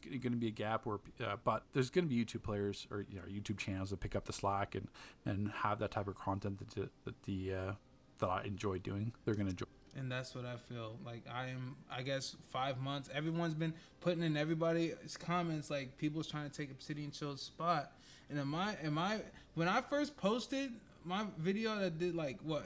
going to be a gap where, but there's going to be YouTube players or YouTube channels that pick up the slack and have that type of content that I enjoy doing. They're going to enjoy. And that's what I feel like. I guess 5 months. Everyone's been putting in everybody's comments like people's trying to take ObsidianChill's spot. And when I first posted my video that did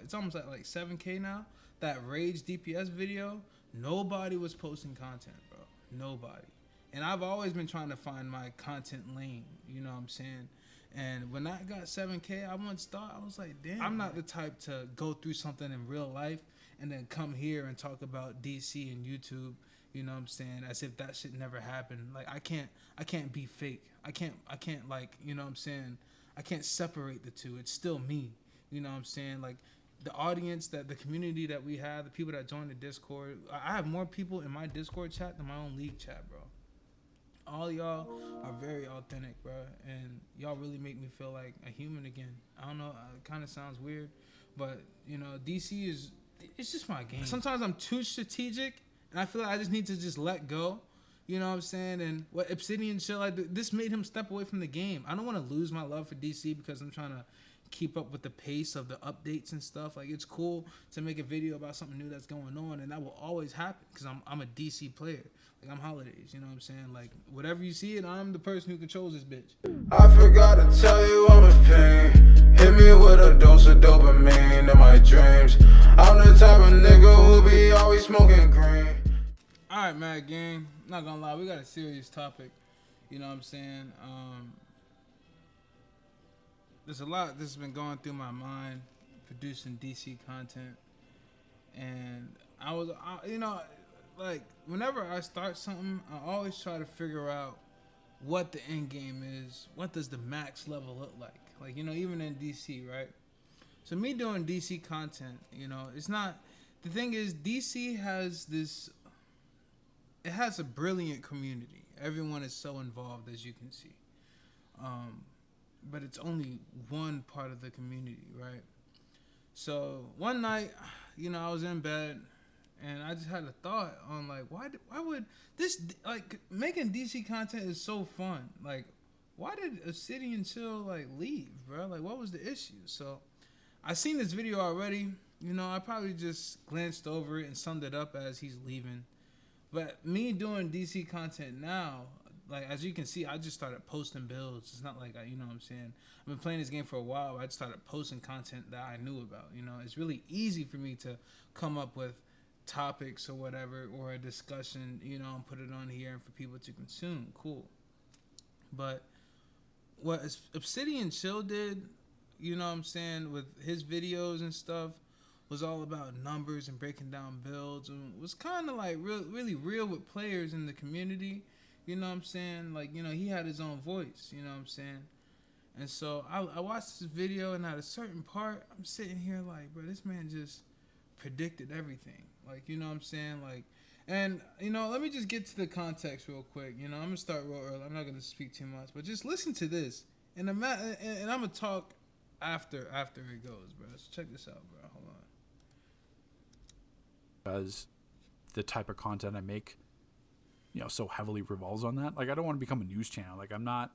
it's almost like 7K now. That Rage DPS video, nobody was posting content, bro. Nobody. And I've always been trying to find my content lane. You know what I'm saying? And when I got 7K, I was like, damn. I'm not the type to go through something in real life and then come here and talk about DC and YouTube, you know what I'm saying, as if that shit never happened. Like I can't be fake. I can't you know what I'm saying, I can't separate the two. It's still me. You know what I'm saying? Like the audience, the community that we have, the people that join the Discord. I have more people in my Discord chat than my own league chat, bro. All y'all are very authentic, bro, and y'all really make me feel like a human again. I don't know, it kind of sounds weird, but DC it's just my game. Sometimes I'm too strategic, and I feel like I just need to just let go. You know what I'm saying? And what ObsidianChill, this made him step away from the game. I don't want to lose my love for DC because I'm trying to keep up with the pace of the updates and stuff. Like, it's cool to make a video about something new that's going on, and that will always happen because I'm a DC player. Like, I'm Holidays, you know what I'm saying? Like, whatever you see it, I'm the person who controls this bitch. I forgot to tell you I'm a fiend. Hit me with a dose of dopamine in my dreams. I'm the type of nigga who be always smoking green. Alright, Mad Gang. Not gonna lie, we got a serious topic. You know what I'm saying? There's a lot that's been going through my mind producing DC content. And like, whenever I start something, I always try to figure out what the end game is. What does the max level look like? Like, even in DC, right? So me doing DC content, it's not... The thing is, DC has this... It has a brilliant community. Everyone is so involved, as you can see. But it's only one part of the community, right? So one night, I was in bed, and I just had a thought on, like, why would this, like, making DC content is so fun. Like, why did ObsidianChill, like, leave, bro? Like, what was the issue? So I seen this video already. I probably just glanced over it and summed it up as he's leaving. But me doing DC content now, like, as you can see, I just started posting builds. It's not like, you know what I'm saying? I've been playing this game for a while. I just started posting content that I knew about. It's really easy for me to come up with topics or whatever, or a discussion, and put it on here and for people to consume. Cool. But what ObsidianChill did, you know what I'm saying, with his videos and stuff, was all about numbers and breaking down builds, and was kind of like really real with players in the community. You know what I'm saying? Like, he had his own voice, you know what I'm saying? And so I watched this video, and at a certain part, I'm sitting here like, bro, this man just predicted everything. Like, you know what I'm saying? Like, and, let me just get to the context real quick. I'm going to start real early. I'm not going to speak too much, but just listen to this. And I'm going to talk after it goes, bro. So check this out, bro. Hold on. Because the type of content I make, so heavily revolves on that. Like, I don't want to become a news channel. Like, I'm not,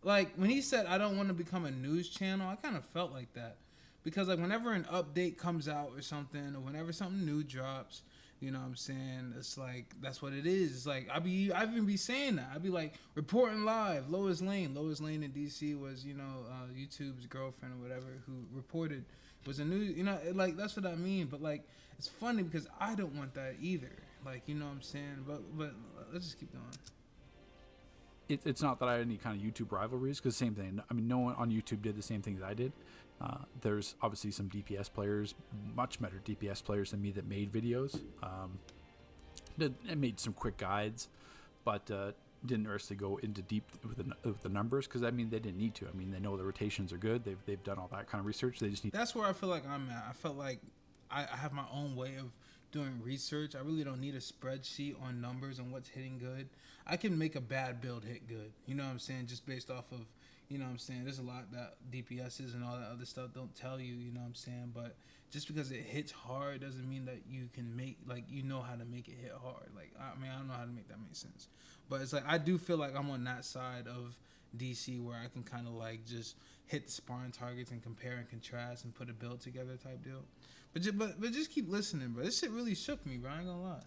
Like, when he said, I don't want to become a news channel, I kind of felt like that. Because, like, whenever an update comes out or something, or whenever something new drops, you know what I'm saying? It's like, that's what it is. It's like, I even be saying that. I'd be like, reporting live, Lois Lane. Lois Lane in DC was, YouTube's girlfriend or whatever, who reported, was a news, like, that's what I mean. But, like, it's funny because I don't want that either. Like, you know what I'm saying? But let's just keep going. It's not that I had any kind of YouTube rivalries, because same thing. I mean, no one on YouTube did the same thing that I did. There's obviously some DPS players, much better DPS players than me, that made videos. And made some quick guides, but didn't actually go into deep with the numbers, because, I mean, they didn't need to. I mean, they know the rotations are good. They've done all that kind of research. They just need. That's where I feel like I'm at. I felt like I have my own way of doing research. I really don't need a spreadsheet on numbers and what's hitting good. I can make a bad build hit good. You know what I'm saying? Just based off of, you know what I'm saying? There's a lot that DPSs and all that other stuff don't tell you, you know what I'm saying? But just because it hits hard doesn't mean that you can make, like, you know how to make it hit hard. Like, I mean, I don't know how to make that make sense, but it's like I do feel like I'm on that side of DC where I can kind of like just hit the sparring targets and compare and contrast and put a build together type deal. But just keep listening, bro. This shit really shook me, bro. I ain't gonna lie.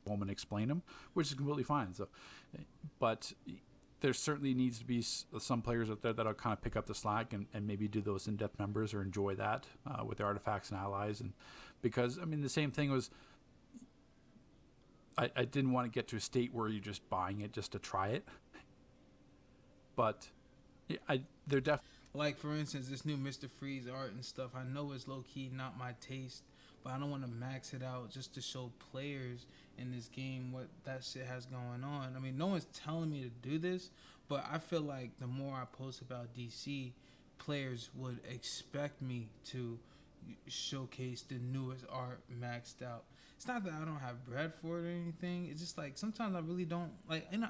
Woman explain them, which is completely fine. So, but there certainly needs to be some players out there that'll kind of pick up the slack and maybe do those in-depth members or enjoy that with their artifacts and allies. And because I mean the same thing was, I didn't want to get to a state where you're just buying it just to try it. But they're definitely, like, for instance, this new Mr. Freeze art and stuff. I know it's low key not my taste, but I don't want to max it out just to show players in this game what that shit has going on. I mean, no one's telling me to do this, but I feel like the more I post about DC, players would expect me to showcase the newest art maxed out. It's not that I don't have bread for it or anything. It's just like sometimes I really don't like. And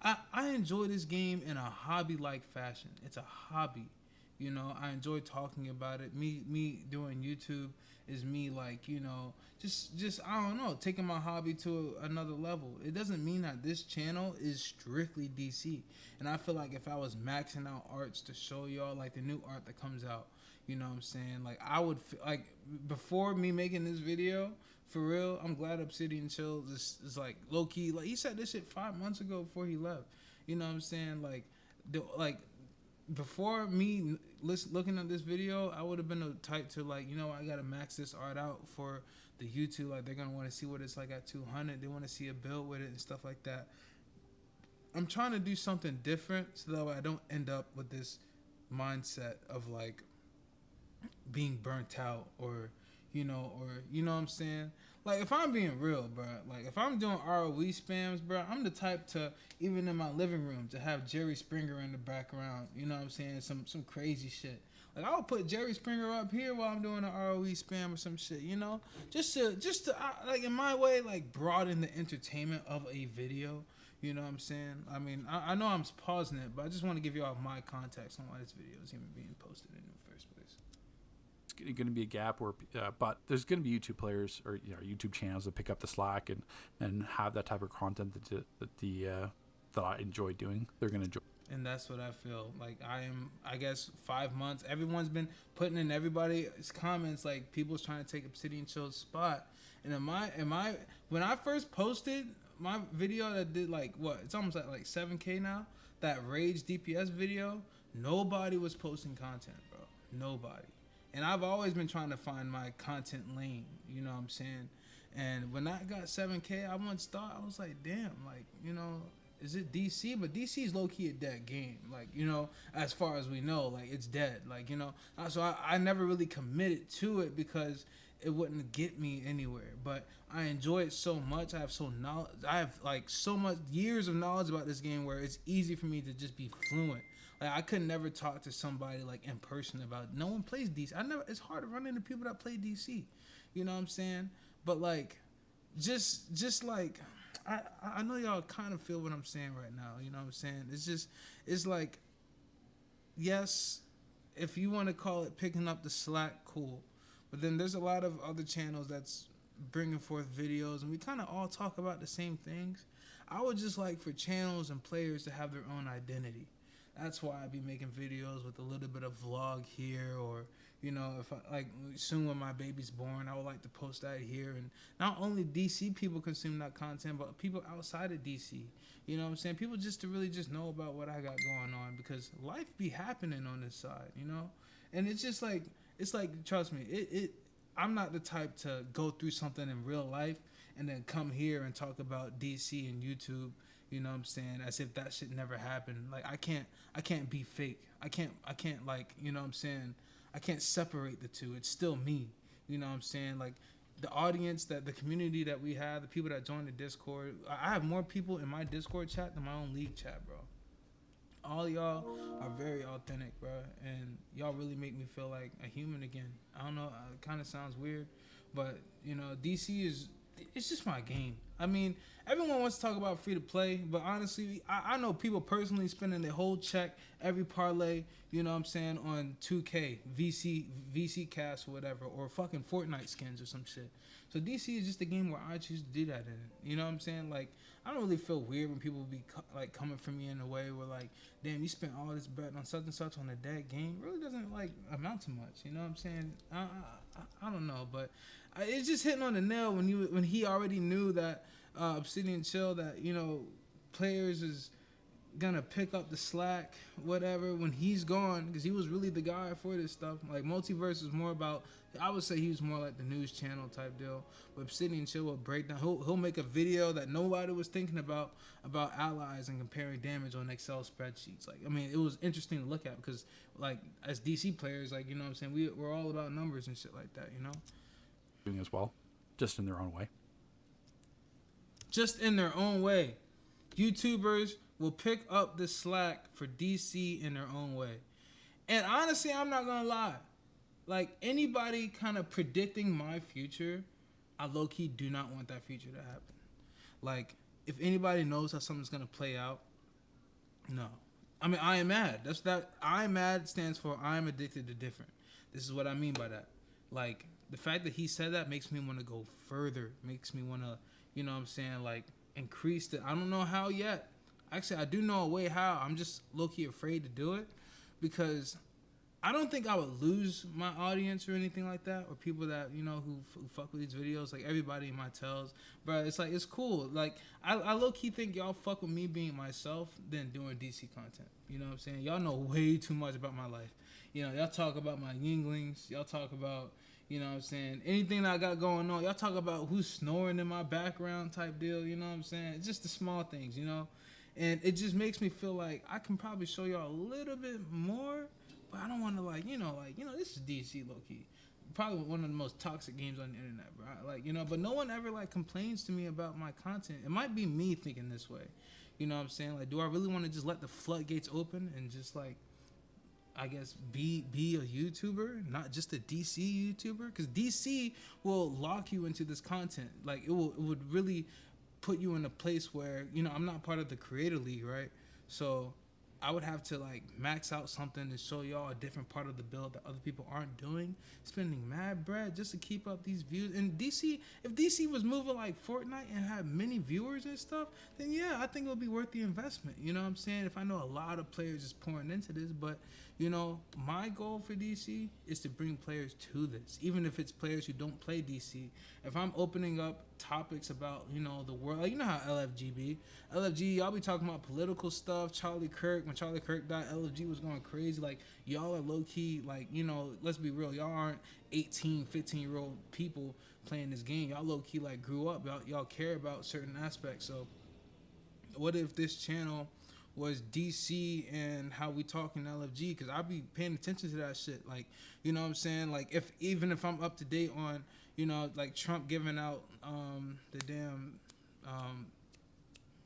I enjoy this game in a hobby-like fashion. It's a hobby, you know. I enjoy talking about it. Me doing YouTube is me, like, you know, just I don't know, taking my hobby to another level. It doesn't mean that this channel is strictly DC. And I feel like if I was maxing out arts to show y'all, like the new art that comes out, you know what I'm saying? Like, I would like before me making this video. For real, I'm glad ObsidianChill is like low key. Like, he said this shit 5 months ago before he left. You know what I'm saying? Like before me looking at this video, I would have been the type to, like, you know, I gotta max this art out for the YouTube. Like, they're gonna want to see what it's like at 200. They want to see a build with it and stuff like that. I'm trying to do something different so that way I don't end up with this mindset of like being burnt out or you know what I'm saying? Like, if I'm being real, bro, like, if I'm doing ROE spams, bro, I'm the type to, even in my living room, to have Jerry Springer in the background, you know what I'm saying? Some crazy shit. Like, I'll put Jerry Springer up here while I'm doing an ROE spam or some shit, you know? Just to like, in my way, like, broaden the entertainment of a video, you know what I'm saying? I mean, I know I'm pausing it, but I just want to give you all my context on why this video is even being posted in the first place. going to be a gap where, but there's going to be YouTube players or YouTube channels that pick up the slack and have that type of content that I enjoy doing. They're going to enjoy. And that's what I feel like. I guess 5 months. Everyone's been putting in everybody's comments like people's trying to take ObsidianChill's spot. And when I first posted my video that did like what? It's almost at like 7K now. That Rage DPS video. Nobody was posting content, bro. Nobody. And I've always been trying to find my content lane, you know what I'm saying? And when I got 7K, I once thought, I was like, damn, like, you know, is it DC? But DC is low-key a dead game. Like, you know, as far as we know, like, it's dead. Like, you know, so I never really committed to it because it wouldn't get me anywhere. But I enjoy it so much. I have like so much years of knowledge about this game where it's easy for me to just be fluent. Like, I could never talk to somebody like in person about. No one plays DC. It's hard to run into people that play DC. You know what I'm saying? But like, just like, I know y'all kind of feel what I'm saying right now. You know what I'm saying? It's like, yes, if you want to call it picking up the slack, cool. But then there's a lot of other channels that's bringing forth videos, and we kind of all talk about the same things. I would just like for channels and players to have their own identity. That's why I be making videos with a little bit of vlog here, or, you know, if I, like, soon when my baby's born, I would like to post that here. And not only DC people consume that content, but people outside of DC. You know what I'm saying? People just to really just know about what I got going on, because life be happening on this side, you know? And it's just like, trust me, I'm not the type to go through something in real life and then come here and talk about DC and YouTube. You know what I'm saying? As if that shit never happened. Like, I can't be fake. I can't like, you know what I'm saying? I can't separate the two. It's still me. You know what I'm saying? Like, the audience, the community that we have, the people that join the Discord. I have more people in my Discord chat than my own league chat, bro. All y'all are very authentic, bro. And y'all really make me feel like a human again. I don't know. It kind of sounds weird. But, you know, DC is it's just my game. I mean, everyone wants to talk about free to play, but honestly, I know people personally spending their whole check, every parlay, you know what I'm saying, on 2K, VC cast or whatever, or fucking Fortnite skins or some shit. So DC is just a game where I choose to do that in. You know what I'm saying? Like, I don't really feel weird when people be like coming for me in a way where like, damn, you spent all this bet on such and such on a dead game. It really doesn't like amount to much. You know what I'm saying? I don't know, but it's just hitting on the nail when he already knew that ObsidianChill, that, you know, players is gonna pick up the slack, whatever, when he's gone, because he was really the guy for this stuff. Like, Multiverse is more about, I would say he was more like the news channel type deal. But ObsidianChill will break down. He'll make a video that nobody was thinking about allies and comparing damage on Excel spreadsheets. Like, I mean, it was interesting to look at because, like, as DC players, like, you know what I'm saying, we're all about numbers and shit like that, you know? Doing as well, just in their own way. Just in their own way. YouTubers will pick up the slack for DC in their own way. And honestly, I'm not gonna lie. Like, anybody kind of predicting my future, I low-key do not want that future to happen. Like, if anybody knows how something's gonna play out, no. I mean, I am mad. I am mad stands for I'm addicted to different. This is what I mean by that. Like, the fact that he said that makes me want to go further. Makes me want to, you know what I'm saying, like, increase the, I don't know how yet. Actually, I do know a way how. I'm just low-key afraid to do it because I don't think I would lose my audience or anything like that, or people that, you know, who fuck with these videos, like everybody in my tells. But it's like, it's cool. Like, I low-key think y'all fuck with me being myself than doing DC content. You know what I'm saying? Y'all know way too much about my life. You know, y'all talk about my yinglings. Y'all talk about, you know what I'm saying, anything that I got going on. Y'all talk about who's snoring in my background type deal. You know what I'm saying? It's just the small things, you know? And it just makes me feel like I can probably show y'all a little bit more, but I don't want to, like, you know, this is DC low-key. Probably one of the most toxic games on the internet, bro. Like, you know, but no one ever, like, complains to me about my content. It might be me thinking this way. You know what I'm saying? Like, do I really want to just let the floodgates open and just, like, I guess, be a YouTuber, not just a DC YouTuber? Because DC will lock you into this content. Like, it would really put you in a place where, you know, I'm not part of the creator league, right? So I would have to, like, max out something to show y'all a different part of the build that other people aren't doing, spending mad bread just to keep up these views. And DC, if DC was moving like Fortnite and had many viewers and stuff, then yeah, I think it would be worth the investment. You know what I'm saying? If I know a lot of players is pouring into this, but, you know, my goal for DC is to bring players to this, even if it's players who don't play DC. If I'm opening up topics about, you know, the world, like, you know how LFG be. LFG, y'all be talking about political stuff. Charlie Kirk, when Charlie Kirk died, LFG was going crazy. Like, y'all are low-key, like, you know, let's be real. Y'all aren't 18, 15-year-old people playing this game. Y'all low-key, like, grew up. Y'all care about certain aspects. So what if this channel was DC and how we talk in LFG? Because I be paying attention to that shit. Like, you know what I'm saying? Like, even if I'm up to date on, you know, like Trump giving out the damn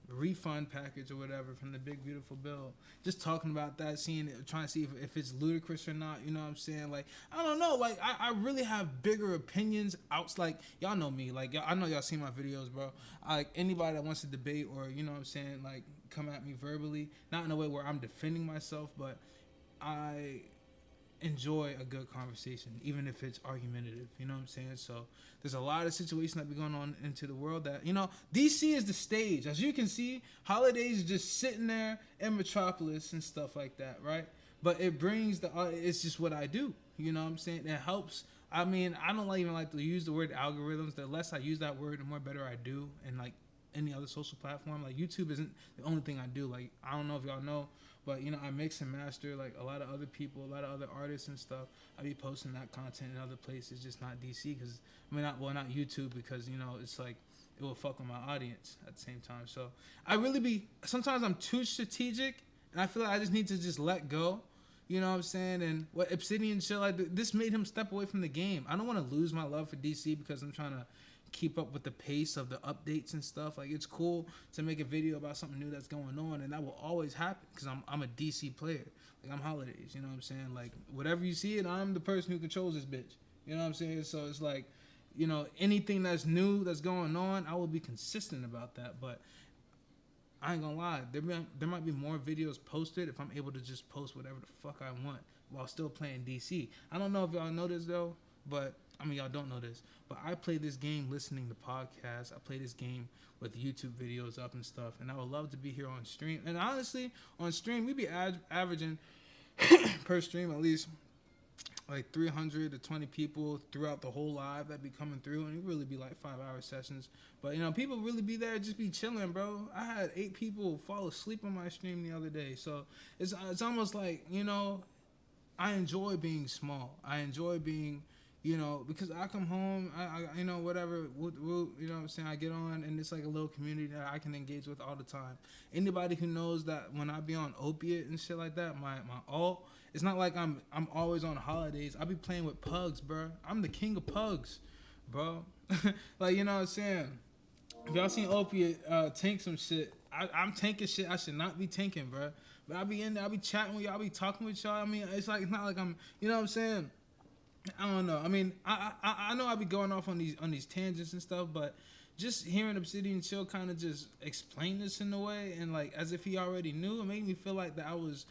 refund package or whatever from the big beautiful bill, just talking about that, seeing it, trying to see if it's ludicrous or not. You know what I'm saying? Like, I don't know. Like, I really have bigger opinions out. Like, y'all know me. Like, I know y'all seen my videos, bro. Like, anybody that wants to debate or, you know what I'm saying, like, come at me verbally, not in a way where I'm defending myself, but I enjoy a good conversation, even if it's argumentative. You know what I'm saying? So there's a lot of situations that be going on into the world that, you know, DC is the stage. As you can see, Holidays is just sitting there in Metropolis and stuff like that, right? But it brings it's just what I do. You know what I'm saying? It helps. I mean, I don't even like to use the word algorithms. The less I use that word, the more better I do. And, like, any other social platform, like, YouTube isn't the only thing I do. Like, I don't know if y'all know, but, you know, I mix and master, like, a lot of other people, a lot of other artists and stuff. I be posting that content in other places, just not DC, because, I mean, not YouTube, because, you know, it's like, it will fuck with my audience at the same time. So I really sometimes I'm too strategic, and I feel like I just need to just let go. You know what I'm saying? And what ObsidianChill, like, this made him step away from the game. I don't want to lose my love for DC because I'm trying to keep up with the pace of the updates and stuff. Like, it's cool to make a video about something new that's going on, and that will always happen because I'm a DC player. Like, I'm Holidays, you know what I'm saying? Like, whatever you see it, I'm the person who controls this bitch. You know what I'm saying? So it's like, you know, anything that's new that's going on, I will be consistent about that. But I ain't gonna lie, there might be more videos posted if I'm able to just post whatever the fuck I want while still playing DC. I don't know if y'all know this though, but I mean y'all don't know this, but I play this game listening to podcasts. I play this game with YouTube videos up and stuff, and I would love to be here on stream. And honestly, on stream we be averaging per stream at least like 300 to 20 people throughout the whole live that be coming through, and it really be like 5-hour sessions. But you know, people really be there, just be chilling, bro. I had 8 people fall asleep on my stream the other day, so it's almost like, you know, I enjoy being small. I enjoy being, you know, because I come home, I you know, whatever, you know what I'm saying, I get on, and it's like a little community that I can engage with all the time. Anybody who knows that when I be on opiate and shit like that, my alt, it's not like I'm always on holidays. I be playing with pugs, bro. I'm the king of pugs, bro. Like, you know what I'm saying? If y'all seen opiate tank some shit, I'm tanking shit I should not be tanking, bro. But I be in there, I be chatting with y'all, I be talking with y'all. I mean, it's not like I'm, you know what I'm saying? I don't know. I mean, I know I be going off on these tangents and stuff, but just hearing ObsidianChill kind of just explain this in a way, and like as if he already knew, it made me feel like that I was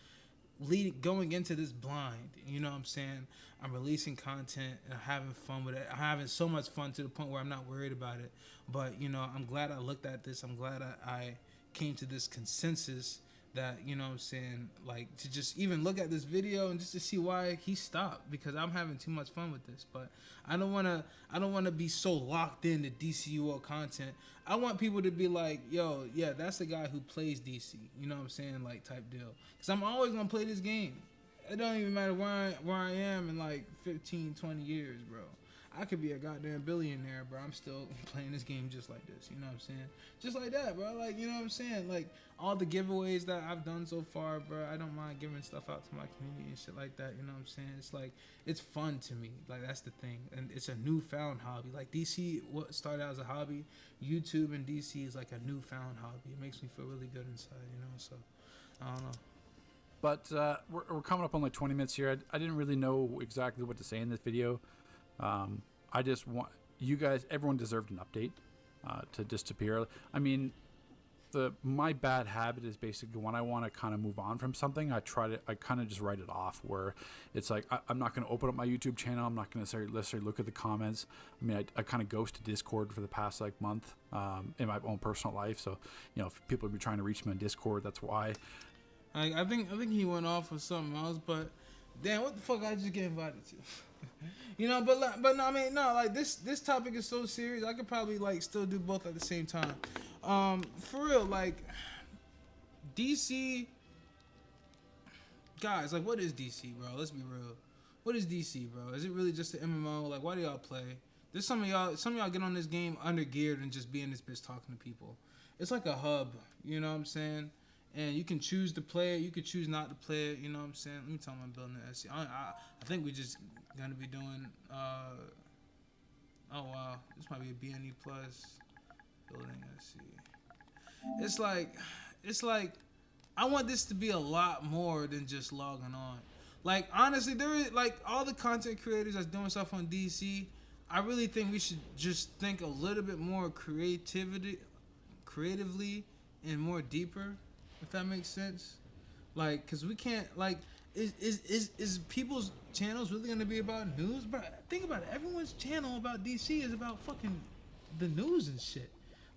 going into this blind. You know what I'm saying? I'm releasing content and having fun with it. I'm having so much fun to the point where I'm not worried about it. But you know, I'm glad I looked at this. I'm glad I came to this consensus that, you know what I'm saying, like to just even look at this video and just to see why he stopped, because I'm having too much fun with this. But I don't want to be so locked into DCUO content. I want people to be like, yo, yeah, that's the guy who plays DC, you know what I'm saying, like type deal. Because I'm always going to play this game. It don't even matter where I am in like 15, 20 years, bro. I could be a goddamn billionaire, bro. I'm still playing this game just like this. You know what I'm saying? Just like that, bro. Like, you know what I'm saying? Like, all the giveaways that I've done so far, bro, I don't mind giving stuff out to my community and shit like that. You know what I'm saying? It's like, it's fun to me. Like, that's the thing. And it's a newfound hobby. Like, DC, what started out as a hobby, YouTube and DC is like a newfound hobby. It makes me feel really good inside, you know? So, I don't know. But we're coming up on like 20 minutes here. I didn't really know exactly what to say in this video. I just want you guys, everyone deserved an update to disappear. I mean, my bad habit is basically when I want to kind of move on from something, I kind of just write it off, where it's like I'm not going to open up my YouTube channel. I'm not going to necessarily look at the comments. I mean, I kind of ghosted Discord for the past like month in my own personal life. So, you know, if people be trying to reach me on Discord, that's why. I think he went off with something else, but damn, what the fuck I just get invited to? You know, but no, I mean, no, like this topic is so serious. I could probably like still do both at the same time. For real, like DC guys, like what is DC, bro? Let's be real. What is DC, bro? Is it really just an MMO? Like, why do y'all play? There's some of y'all get on this game under geared and just be in this bitch talking to people. It's like a hub, you know what I'm saying? And you can choose to play it. You can choose not to play it. You know what I'm saying? Let me tell them I'm building an SC. I think we just gonna be doing. Oh wow, this might be a BNE plus building SC. It's like I want this to be a lot more than just logging on. Like honestly, there is like all the content creators that's doing stuff on DC. I really think we should just think a little bit more creatively, and more deeper. If that makes sense, like, cause we can't like, is people's channels really gonna be about news? But think about it, everyone's channel about DC is about fucking the news and shit,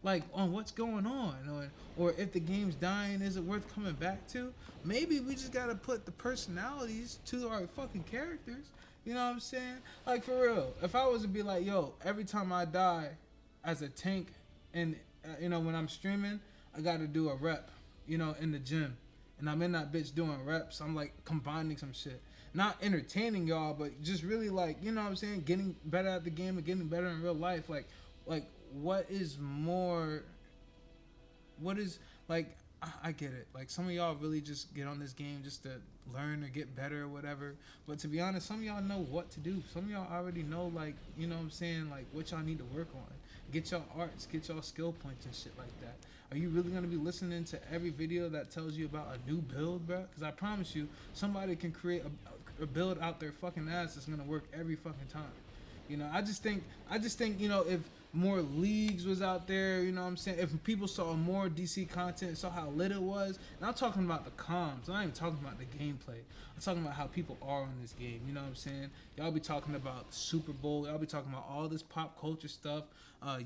like on what's going on, or if the game's dying, is it worth coming back to? Maybe we just gotta put the personalities to our fucking characters. You know what I'm saying? Like for real, if I was to be like, yo, every time I die as a tank, and you know when I'm streaming, I gotta do a rep. You know, in the gym, and I'm in that bitch doing reps. I'm like combining some shit, not entertaining y'all, but just really like, you know what I'm saying, getting better at the game and getting better in real life. Like what is like, I get it. Like some of y'all really just get on this game just to learn or get better or whatever. But to be honest, some of y'all know what to do. Some of y'all already know, like, you know what I'm saying, like what y'all need to work on. Get y'all arts, get y'all skill points and shit like that. Are you really going to be listening to every video that tells you about a new build, bro? Because I promise you, somebody can create a build out their fucking ass that's going to work every fucking time. You know, I just think, you know, if more leagues was out there, you know what I'm saying? If people saw more DC content, saw how lit it was, and I'm talking about the comms, I'm not even talking about the gameplay. I'm talking about how people are on this game, you know what I'm saying? Y'all be talking about Super Bowl, y'all be talking about all this pop culture stuff,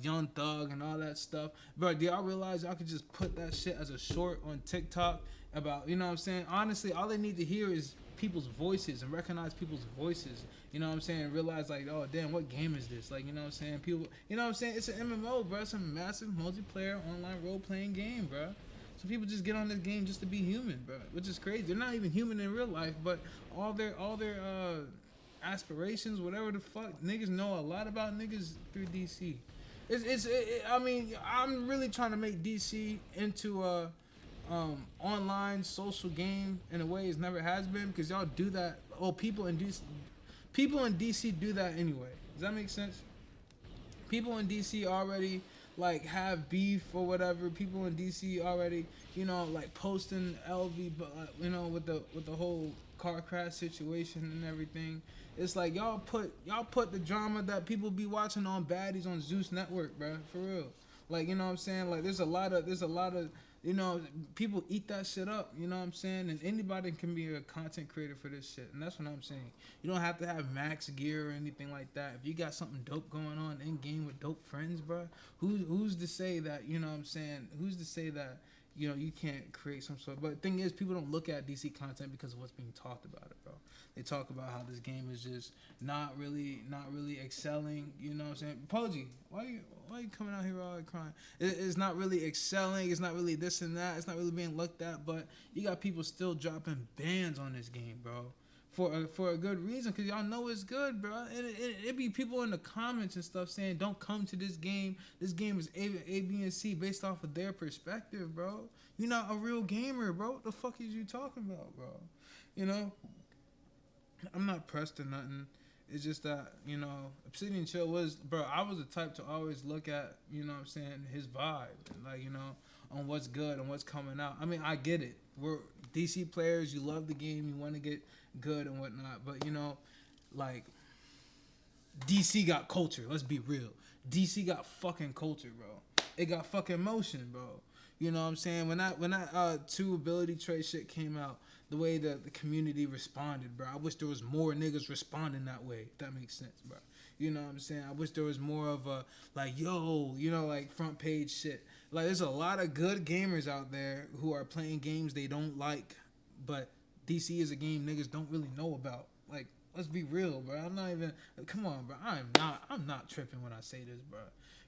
Young Thug and all that stuff. Bro, do y'all realize y'all could just put that shit as a short on TikTok about, you know what I'm saying? Honestly, all they need to hear is people's voices and recognize people's voices, you know what I'm saying, and realize like, oh damn, what game is this? Like, you know what I'm saying, people, you know what I'm saying, it's an MMO, bro. It's a massive multiplayer online role-playing game, bro. So people just get on this game just to be human, bro, which is crazy. They're not even human in real life, but all their aspirations, whatever the fuck, niggas know a lot about niggas through DC. I mean, I'm really trying to make DC into a online social game in a way it's never has been, because y'all do that. Oh, people in DC do that anyway. Does that make sense? People in DC already like have beef or whatever. People in DC already, you know, like posting LV, but you know, with the whole car crash situation and everything. It's like y'all put the drama that people be watching on baddies on Zeus Network, bro. For real. Like, you know what I'm saying? Like there's a lot of you know, people eat that shit up, you know what I'm saying? And anybody can be a content creator for this shit. And that's what I'm saying. You don't have to have max gear or anything like that. If you got something dope going on in game with dope friends, bro, who's to say that, you know what I'm saying? Who's to say that, you know, you can't create some sort of, but the thing is, people don't look at DC content because of what's being talked about it, bro. They talk about how this game is just not really excelling, you know what I'm saying? Pudgy, why are you coming out here all crying? It's not really excelling, it's not really this and that, it's not really being looked at, but you got people still dropping bans on this game, bro. For a good reason, because y'all know it's good, bro. And it be people in the comments and stuff saying, don't come to this game. This game is A, B, and C based off of their perspective, bro. You're not a real gamer, bro. What the fuck is you talking about, bro? You know? I'm not pressed or nothing. It's just that, you know, ObsidianChill was, bro, I was the type to always look at, you know what I'm saying, his vibe. Like, you know, on what's good and what's coming out. I mean, I get it. We're DC players. You love the game. You want to get good and whatnot. But, you know, like, DC got culture. Let's be real. DC got fucking culture, bro. It got fucking motion, bro. You know what I'm saying? When that 2 ability trait shit came out, the way that the community responded, bro. I wish there was more niggas responding that way, if that makes sense, bro. You know what I'm saying? I wish there was more of a, like, yo, you know, like, front page shit. Like, there's a lot of good gamers out there who are playing games they don't like, but DC is a game niggas don't really know about. Like, let's be real, bro. I'm not even, come on, bro. I'm not tripping when I say this, bro.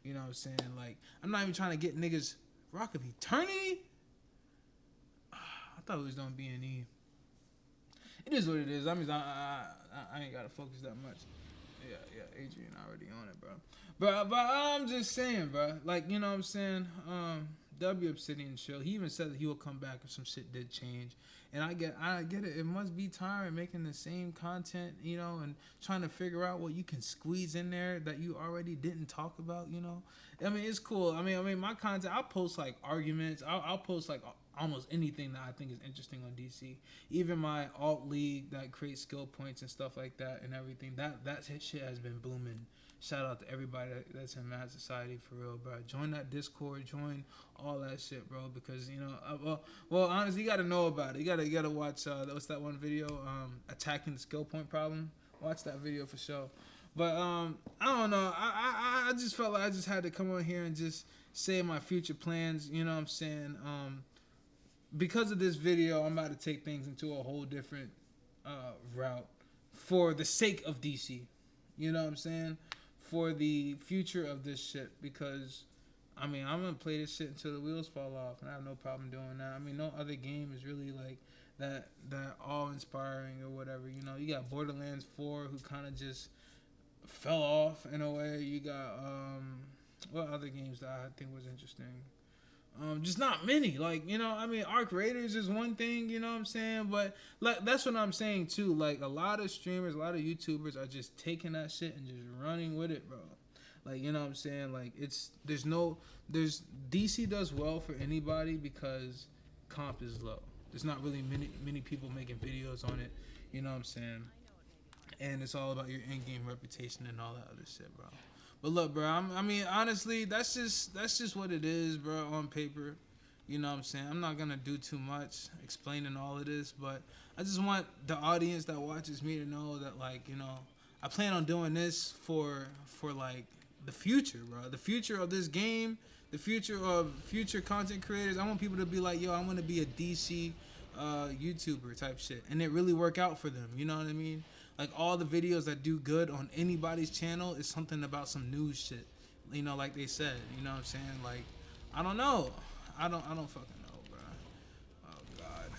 You know what I'm saying? Like, I'm not even trying to get niggas Rock of Eternity. I thought it was on B&E. It is what it is. I mean, I ain't gotta focus that much. Yeah, Adrian already on it, bro. But I'm just saying, bro. Like, you know what I'm saying? ObsidianChill. He even said that he will come back if some shit did change. And I get it. It must be tiring making the same content, you know, and trying to figure out what you can squeeze in there that you already didn't talk about, you know. I mean, it's cool. I mean, my content, I'll post like arguments. I'll post like almost anything that I think is interesting on DC. Even my alt league that creates skill points and stuff like that and everything. That shit has been booming. Shout out to everybody that's in Mad Society, for real, bro. Join that Discord, join all that shit, bro. Because, you know, well, honestly, you gotta know about it. You gotta watch. What's that one video? Attacking the skill point problem. Watch that video for sure. But I don't know. I just felt like I just had to come on here and just say my future plans. You know what I'm saying? Because of this video, I'm about to take things into a whole different route for the sake of DC. You know what I'm saying? For the future of this shit, because I mean, I'm gonna play this shit until the wheels fall off, and I have no problem doing that. I mean, no other game is really like that awe-inspiring or whatever. You know, you got Borderlands 4, who kind of just fell off in a way. You got what other games that I think was interesting? Just not many. Like, you know, I mean, Arc Raiders is one thing, you know what I'm saying? But like, that's what I'm saying too. Like, a lot of streamers, a lot of YouTubers are just taking that shit and just running with it, bro. Like, you know what I'm saying? Like, DC does well for anybody because comp is low. There's not really many people making videos on it, you know what I'm saying? and it's all about your in-game reputation and all that other shit, bro. But look, bro, I mean, honestly, that's just what it is, bro, on paper. You know what I'm saying? I'm not gonna do too much explaining all of this, but I just want the audience that watches me to know that, like, you know, I plan on doing this for like the future, bro. The future of this game, the future of future content creators. I want people to be like, yo, I want to be a DC YouTuber type shit, and it really work out for them. You know what I mean? Like, all the videos that do good on anybody's channel is something about some news shit. You know, like they said. You know what I'm saying? Like, I don't know. I don't fucking know, bro. Oh God.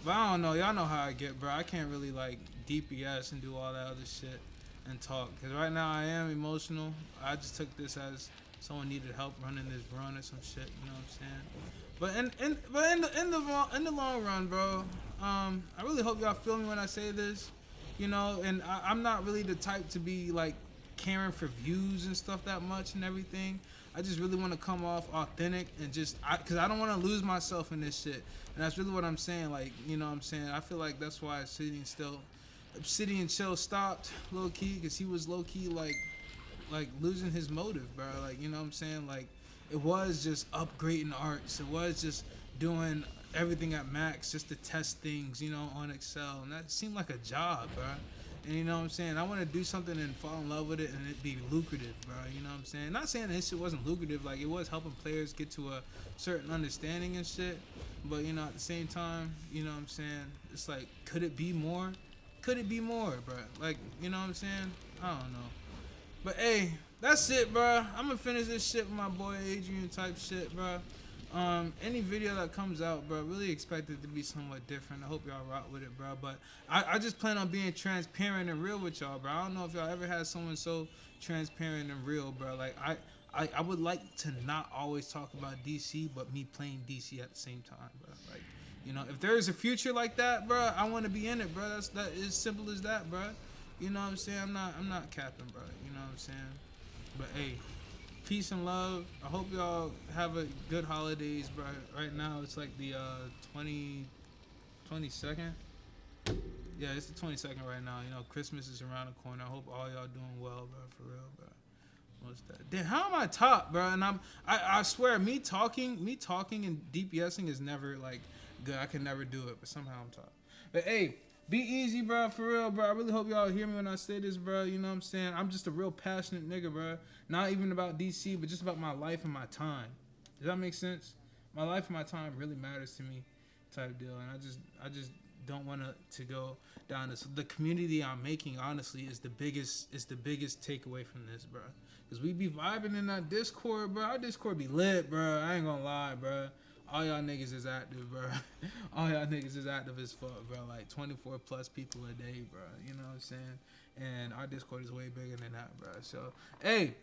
But I don't know. Y'all know how I get, bro. I can't really like DPS and do all that other shit and talk, because right now I am emotional. I just took this as someone needed help running this run or some shit. You know what I'm saying? But in the long run, bro, I really hope y'all feel me when I say this. You know, and I'm not really the type to be like caring for views and stuff that much and everything. I just really want to come off authentic and just, because I don't want to lose myself in this shit. And that's really what I'm saying. Like, you know what I'm saying? I feel like that's why ObsidianChill stopped low key, because he was low key like losing his motive, bro. Like, you know what I'm saying? Like, it was just upgrading arts. It was just doing everything at max just to test things, you know, on Excel. And that seemed like a job, bro. And you know what I'm saying? I want to do something and fall in love with it and it be lucrative, bro. You know what I'm saying? Not saying this shit wasn't lucrative. Like, it was helping players get to a certain understanding and shit. But, you know, at the same time, you know what I'm saying? It's like, could it be more? Could it be more, bro? Like, you know what I'm saying? I don't know. But, hey, that's it, bro. I'm going to finish this shit with my boy Adrian type shit, bro. Any video that comes out, bro, really expect it to be somewhat different. I hope y'all rock with it, bro. But I just plan on being transparent and real with y'all, bro. I don't know if y'all ever had someone so transparent and real, bro. Like, I would like to not always talk about DC, but me playing DC at the same time, bro. Like, you know, if there's a future like that, bro, I want to be in it, bro. That is simple as that, bro. You know what I'm saying? I'm not capping, bro. You know what I'm saying? But hey, peace and love. I hope y'all have a good holidays, bro. Right now it's like the 22nd. Yeah, it's the 22nd right now. You know, Christmas is around the corner. I hope all y'all doing well, bro. For real, bro. What's that? Damn, how am I top, bro? And I swear, me talking and DPSing is never like good. I can never do it, but somehow I'm top. But hey, be easy, bro, for real, bro. I really hope y'all hear me when I say this, bro. You know what I'm saying? I'm just a real passionate nigga, bro. Not even about DC, but just about my life and my time. Does that make sense? My life and my time really matters to me, type deal. And I just don't want to go down this. The community I'm making, honestly, is the biggest takeaway from this, bro. Because we be vibing in that Discord, bro. Our Discord be lit, bro. I ain't gonna lie, bro. All y'all niggas is active, bro. All y'all niggas is active as fuck, bro. Like 24 plus people a day, bro. You know what I'm saying? And our Discord is way bigger than that, bro. So, hey,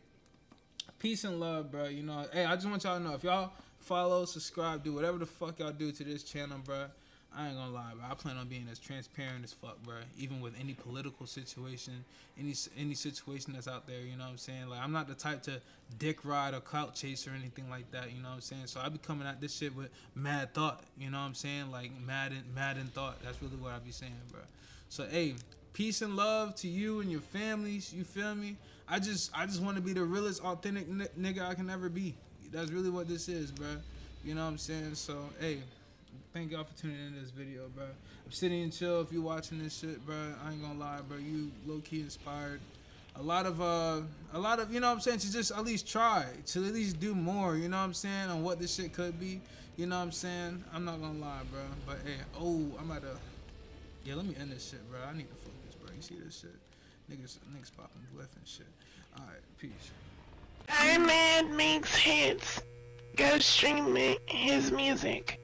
peace and love, bro. You know, hey, I just want y'all to know, if y'all follow, subscribe, do whatever the fuck y'all do to this channel, bro. I ain't gonna lie, bro. I plan on being as transparent as fuck, bro. Even with any political situation, any situation that's out there, you know what I'm saying? Like, I'm not the type to dick ride or clout chase or anything like that, you know what I'm saying? So I be coming at this shit with mad thought, you know what I'm saying? Like, mad in thought. That's really what I be saying, bro. So, hey, peace and love to you and your families, you feel me? I just want to be the realest, authentic nigga I can ever be. That's really what this is, bro. You know what I'm saying? So, hey, thank y'all for tuning in this video, bro. ObsidianChill, if you watching this shit, bro, I ain't gonna lie, bro. You low-key inspired. A lot of, you know what I'm saying, to just at least try, to at least do more, you know what I'm saying, on what this shit could be. You know what I'm saying? I'm not gonna lie, bro. But, hey, I'm about to, yeah, let me end this shit, bro. I need to focus, bro. You see this shit? Niggas popping glyph and shit. Alright, peace. Our man makes hits. Go stream his music.